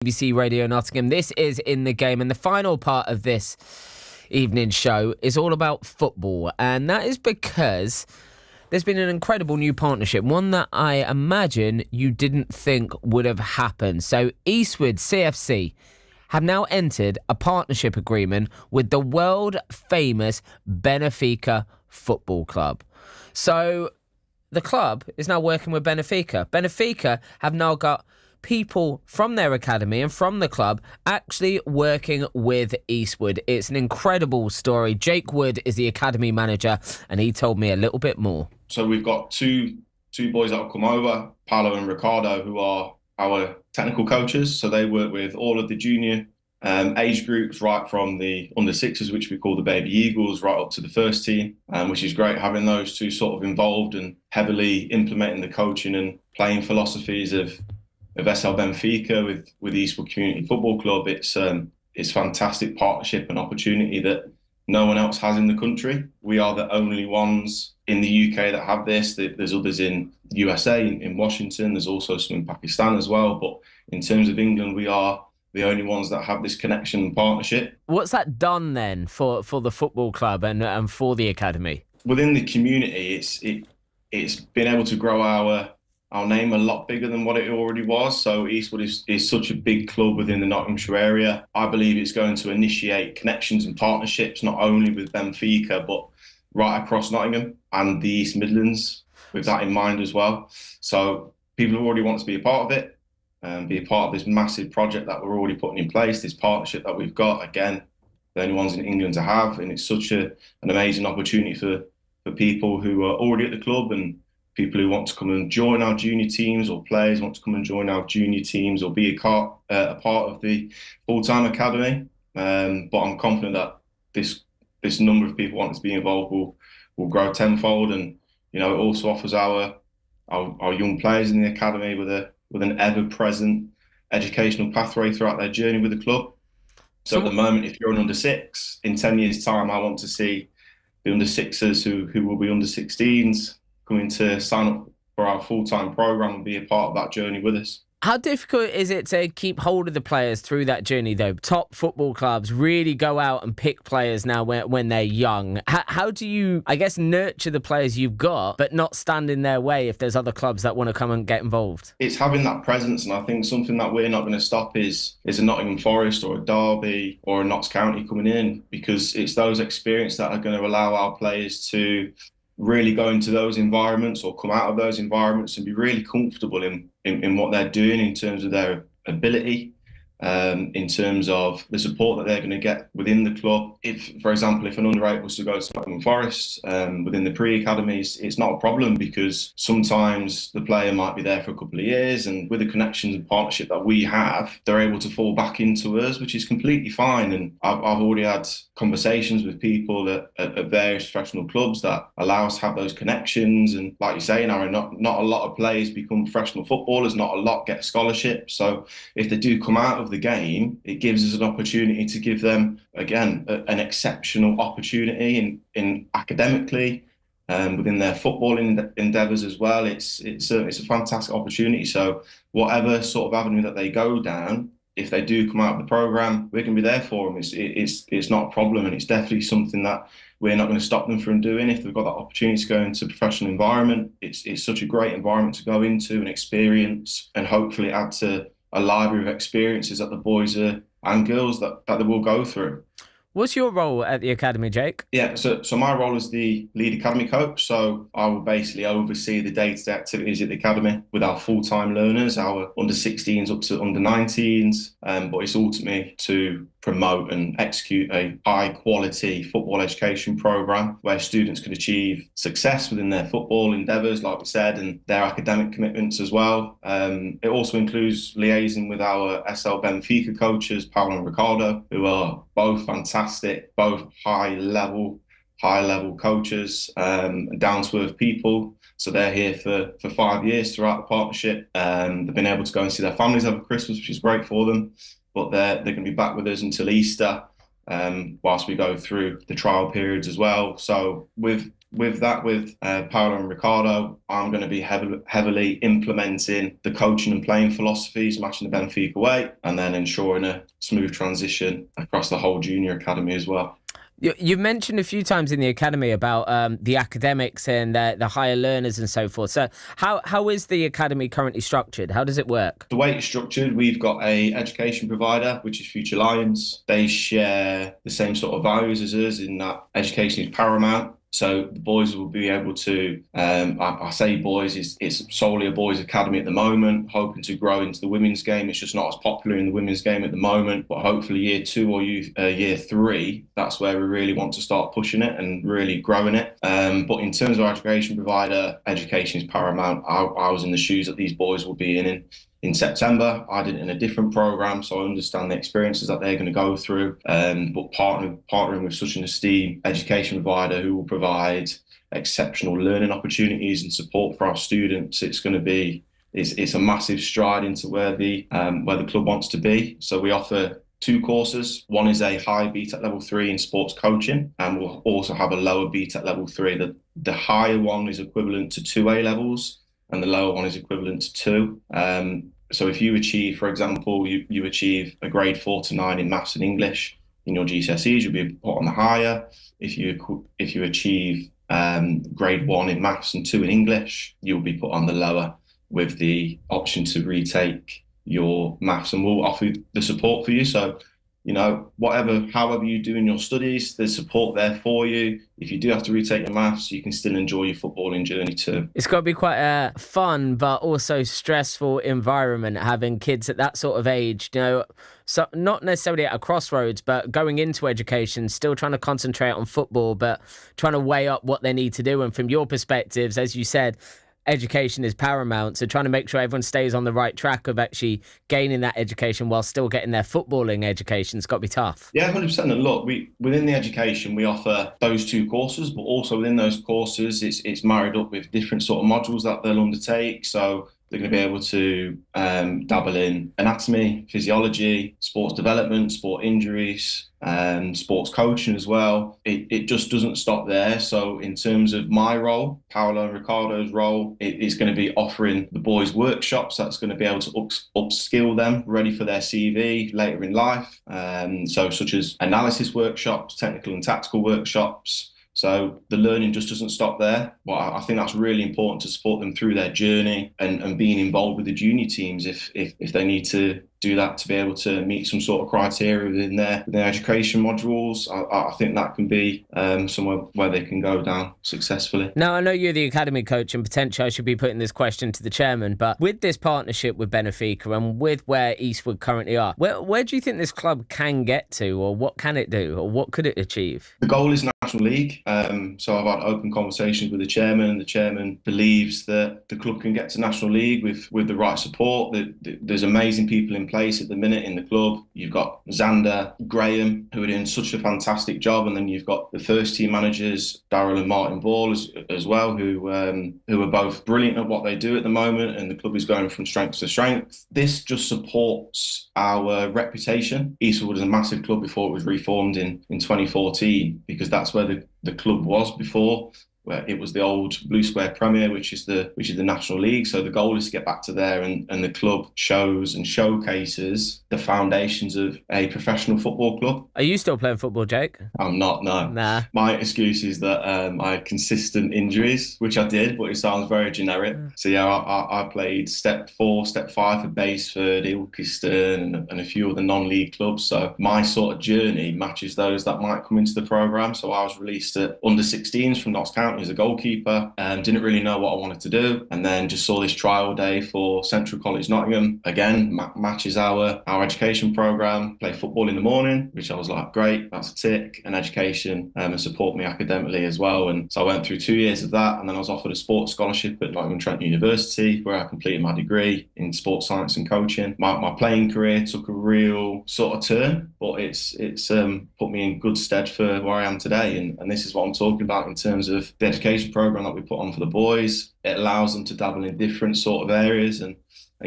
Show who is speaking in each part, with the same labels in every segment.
Speaker 1: BBC Radio Nottingham. This is In the Game, and the final part of this evening show is all about football, and that is because there's been an incredible new partnership, one that I imagine you didn't think would have happened. So Eastwood CFC have now entered a partnership agreement with the world-famous Benfica Football Club. So the club is now working with Benfica. Benfica have now got people from their academy and from the club actually working with Eastwood. It's an incredible story. Jake Wood is the academy manager, and he told me a little bit more.
Speaker 2: So we've got two boys that have come over, Paolo and Ricardo, who are our technical coaches. So they work with all of the junior age groups, right from the under sixes, which we call the baby Eagles, right up to the first team, which is great having those two sort of involved and heavily implementing the coaching and playing philosophies of SL Benfica with Eastwood Community Football Club. It's fantastic partnership and opportunity that no one else has in the country. We are the only ones in the UK that have this. There's others in USA, in Washington. There's also some in Pakistan as well. But in terms of England, we are the only ones that have this connection and partnership.
Speaker 1: What's that done then for the football club and for the academy?
Speaker 2: Within the community, it's been able to grow our name a lot bigger than what it already was. So Eastwood is such a big club within the Nottinghamshire area. I believe it's going to initiate connections and partnerships, not only with Benfica, but right across Nottingham and the East Midlands, with that in mind as well. So people who already want to be a part of it, be a part of this massive project that we're already putting in place, this partnership that we've got, again, the only ones in England to have. And it's such an amazing opportunity for people who are already at the club and people who want to come and join our junior teams, or players want to come and join our junior teams or be a part of the full-time academy. But I'm confident that this number of people wanting to be involved will grow tenfold. And it also offers our young players in the academy with an ever-present educational pathway throughout their journey with the club. So at the moment, if you're an under six, in 10 years' time, I want to see the under sixers who will be under 16s coming to sign up for our full-time programme and be a part of that journey with us.
Speaker 1: How difficult is it to keep hold of the players through that journey, though? Top football clubs really go out and pick players now when they're young. How do you, I guess, nurture the players you've got, but not stand in their way if there's other clubs that want to come and get involved?
Speaker 2: It's having that presence, and I think something that we're not going to stop is a Nottingham Forest or a Derby or a Notts County coming in, because it's those experiences that are going to allow our players to really go into those environments or come out of those environments and be really comfortable in what they're doing in terms of their ability, in terms of the support that they're going to get within the club. If, for example, if an under-8 was to go to Nottingham Forest within the pre-academies, it's not a problem, because sometimes the player might be there for a couple of years, and with the connections and partnership that we have, they're able to fall back into us, which is completely fine. And I've already had conversations with people at various professional clubs that allow us to have those connections. And like you say, Arun, not a lot of players become professional footballers, not a lot get scholarships. So if they do come out of the game, it gives us an opportunity to give them, again, an exceptional opportunity in academically, within their footballing endeavours as well. It's a fantastic opportunity. So whatever sort of avenue that they go down, if they do come out of the programme, we can be there for them. It's not a problem, and it's definitely something that we're not going to stop them from doing if they've got that opportunity to go into a professional environment. It's such a great environment to go into and experience, and hopefully add to a library of experiences that the boys and girls that they will go through.
Speaker 1: What's your role at the academy, Jake?
Speaker 2: Yeah, so my role is the lead academy coach. So I will basically oversee the day-to-day activities at the academy with our full-time learners, our under-16s up to under-19s. But it's ultimately to promote and execute a high-quality football education programme where students can achieve success within their football endeavours, like we said, and their academic commitments as well. It also includes liaising with our SL Benfica coaches, Paolo and Ricardo, who are both fantastic, both high-level coaches, down-to-earth people. So they're here for 5 years throughout the partnership. They've been able to go and see their families over Christmas, which is great for them. But they're going to be back with us until Easter, whilst we go through the trial periods as well. So with with Paolo and Ricardo, I'm going to be heavily implementing the coaching and playing philosophies, matching the Benfica way, and then ensuring a smooth transition across the whole junior academy as well.
Speaker 1: You've mentioned a few times in the academy about the academics and the higher learners and so forth. So how is the academy currently structured? How does it work?
Speaker 2: The way it's structured, we've got a education provider, which is Future Lions. They share the same sort of values as us in that education is paramount. So the boys will be able to, I say boys, it's solely a boys' academy at the moment, hoping to grow into the women's game. It's just not as popular in the women's game at the moment, but hopefully year 2 or year 3, that's where we really want to start pushing it and really growing it. But in terms of our education provider, education is paramount. I was in the shoes that these boys will be in September. I did it in a different program, so I understand the experiences that they're going to go through. But partnering with such an esteemed education provider who will provide exceptional learning opportunities and support for our students, it's a massive stride into where the club wants to be. So we offer 2 courses. One is a high BTEC level 3 in sports coaching, and we'll also have a lower BTEC level 3. The higher one is equivalent to 2 A levels, and the lower one is equivalent to 2. So if you achieve, for example, you achieve a grade 4 to 9 in maths and English in your GCSEs, you'll be put on the higher. If you achieve grade 1 in maths and 2 in English, you'll be put on the lower with the option to retake your maths, and we'll offer the support for you. So, however you do in your studies, there's support there for you. If you do have to retake your maths, you can still enjoy your footballing journey too.
Speaker 1: It's got to be quite a fun but also stressful environment having kids at that sort of age, so not necessarily at a crossroads, but going into education, still trying to concentrate on football, but trying to weigh up what they need to do. And from your perspectives, as you said, education is paramount, so trying to make sure everyone stays on the right track of actually gaining that education while still getting their footballing education, it's got to be tough.
Speaker 2: Yeah, 100%. And look, within the education, we offer those 2 courses, but also within those courses, it's married up with different sort of modules that they'll undertake. So they're going to be able to dabble in anatomy, physiology, sports development, sport injuries, and sports coaching as well. It just doesn't stop there. So in terms of my role, Paolo and Ricardo's role, it is going to be offering the boys workshops that's going to be able to upskill them, ready for their CV later in life. So such as analysis workshops, technical and tactical workshops. So the learning just doesn't stop there. Well, I think that's really important to support them through their journey and being involved with the junior teams if they need to do that to be able to meet some sort of criteria within their education modules. I think that can be somewhere where they can go down successfully.
Speaker 1: Now, I know you're the academy coach and potentially I should be putting this question to the chairman, but with this partnership with Benfica and with where Eastwood currently are, where do you think this club can get to, or what can it do, or what could it achieve?
Speaker 2: The goal is National League. So I've had open conversations with the chairman. The chairman believes that the club can get to National League with the right support. There's amazing people in place at the minute in the club. You've got Xander, Graham, who are doing such a fantastic job, and then you've got the first team managers, Daryl and Martin Ball, as well, who are both brilliant at what they do at the moment, and the club is going from strength to strength. This just supports our reputation. Eastwood was a massive club before it was reformed in 2014, because that's where the club was before, where it was the old Blue Square Premier, which is the National League. So the goal is to get back to there, and the club shows and showcases the foundations of a professional football club.
Speaker 1: Are you still playing football, Jake?
Speaker 2: I'm not, no.
Speaker 1: Nah.
Speaker 2: My excuse is that I had consistent injuries, which I did, but it sounds very generic. So yeah, I played step 4, step 5 for Basford, Ilkeston, and a few other non-league clubs. So my sort of journey matches those that might come into the programme. So I was released at under 16s from Notts County as a goalkeeper, and didn't really know what I wanted to do, and then just saw this trial day for Central College Nottingham. Again, matches our education programme. Play football in the morning, which I was like, great, that's a tick, and education and support me academically as well. And so I went through 2 years of that, and then I was offered a sports scholarship at Nottingham Trent University, where I completed my degree in sports science and coaching. My playing career took a real sort of turn, but it's put me in good stead for where I am today, and this is what I'm talking about in terms of the education program that we put on for the boys. It allows them to dabble in different sort of areas and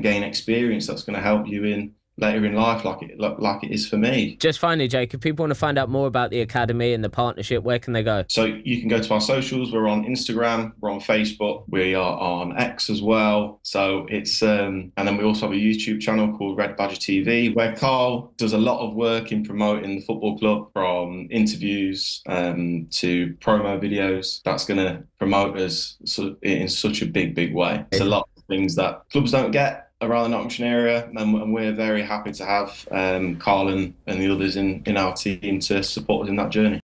Speaker 2: gain experience that's going to help you in later in life, like it is for me.
Speaker 1: Just finally, Jake, if people want to find out more about the academy and the partnership, where can they go?
Speaker 2: So you can go to our socials. We're on Instagram, we're on Facebook, we are on X as well. So it's and then we also have a YouTube channel called Red Badger TV, where Carl does a lot of work in promoting the football club, from interviews to promo videos. That's going to promote us in such a big way. It's a lot of things that clubs don't get around the Nottinghamshire area, and we're very happy to have Carl and the others in our team to support us in that journey.